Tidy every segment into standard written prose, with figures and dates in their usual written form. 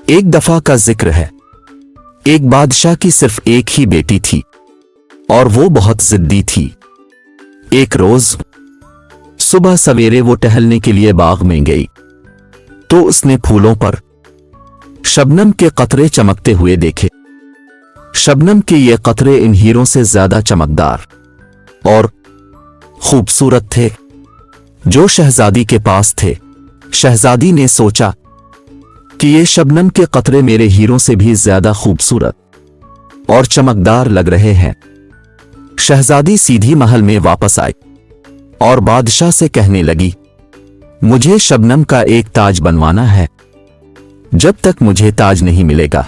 ایک دفعہ کا ذکر ہے، ایک بادشاہ کی صرف ایک ہی بیٹی تھی اور وہ بہت ضدی تھی۔ ایک روز صبح سویرے وہ ٹہلنے کے لیے باغ میں گئی تو اس نے پھولوں پر شبنم کے قطرے چمکتے ہوئے دیکھے۔ شبنم کے یہ قطرے ان ہیروں سے زیادہ چمکدار اور خوبصورت تھے جو شہزادی کے پاس تھے۔ شہزادی نے سوچا کہ یہ شبنم کے قطرے میرے ہیروں سے بھی زیادہ خوبصورت اور چمکدار لگ رہے ہیں۔ شہزادی سیدھی محل میں واپس آئی اور بادشاہ سے کہنے لگی، مجھے شبنم کا ایک تاج بنوانا ہے۔ جب تک مجھے تاج نہیں ملے گا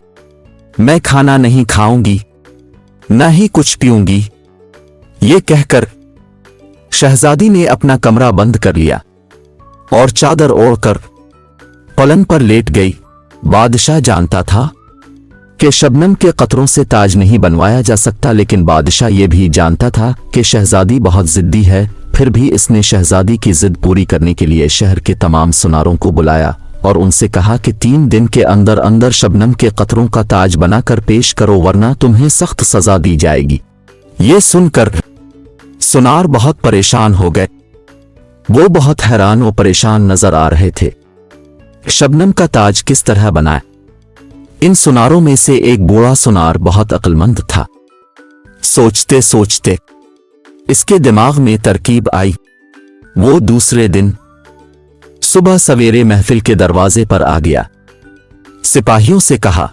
میں کھانا نہیں کھاؤں گی نہ ہی کچھ پیوں گی۔ یہ کہہ کر شہزادی نے اپنا کمرہ بند کر لیا اور چادر اوڑھ کر پلنگ پر لیٹ گئی۔ بادشاہ جانتا تھا کہ شبنم کے قطروں سے تاج نہیں بنوایا جا سکتا، لیکن بادشاہ یہ بھی جانتا تھا کہ شہزادی بہت ضدی ہے۔ پھر بھی اس نے شہزادی کی ضد پوری کرنے کے لیے شہر کے تمام سناروں کو بلایا اور ان سے کہا کہ 3 دن کے اندر اندر شبنم کے قطروں کا تاج بنا کر پیش کرو ورنہ تمہیں سخت سزا دی جائے گی۔ یہ سن کر سنار بہت پریشان ہو گئے، وہ بہت حیران و پریشان نظر آ رہے تھے۔ شبنم کا تاج کس طرح بنائے؟ ان سناروں میں سے ایک بوڑھا سنار بہت عقل مند تھا۔ سوچتے سوچتے اس کے دماغ میں ترکیب آئی۔ وہ دوسرے دن صبح سویرے محفل کے دروازے پر آ گیا، سپاہیوں سے کہا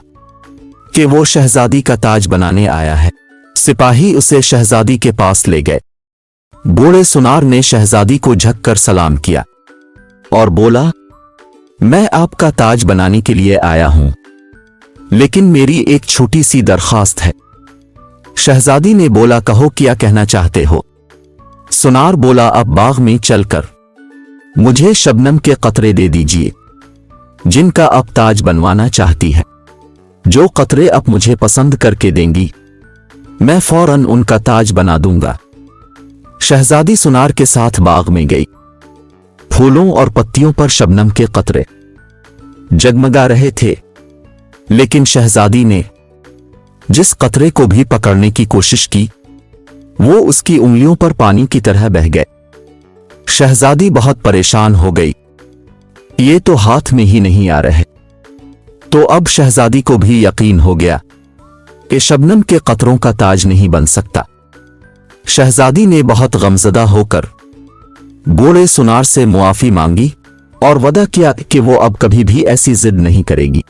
کہ وہ شہزادی کا تاج بنانے آیا ہے۔ سپاہی اسے شہزادی کے پاس لے گئے۔ بوڑھے سنار نے شہزادی کو جھک کر سلام کیا اور بولا، میں آپ کا تاج بنانے کے لیے آیا ہوں، لیکن میری ایک چھوٹی سی درخواست ہے۔ شہزادی نے بولا، کہو کیا کہنا چاہتے ہو؟ سنار بولا، اب باغ میں چل کر مجھے شبنم کے قطرے دے دیجیے جن کا اب تاج بنوانا چاہتی ہے۔ جو قطرے اب مجھے پسند کر کے دیں گی میں فوراً ان کا تاج بنا دوں گا۔ شہزادی سنار کے ساتھ باغ میں گئی۔ پھولوں اور پتیوں پر شبنم کے قطرے جگمگا رہے تھے، لیکن شہزادی نے جس قطرے کو بھی پکڑنے کی کوشش کی وہ اس کی انگلیوں پر پانی کی طرح بہہ گئے۔ شہزادی بہت پریشان ہو گئی، یہ تو ہاتھ میں ہی نہیں آ رہے۔ تو اب شہزادی کو بھی یقین ہو گیا کہ شبنم کے قطروں کا تاج نہیں بن سکتا۔ شہزادی نے بہت غمزدہ ہو کر بوڑھے سنار سے معافی مانگی اور وعدہ کیا کہ وہ اب کبھی بھی ایسی ضد نہیں کرے گی۔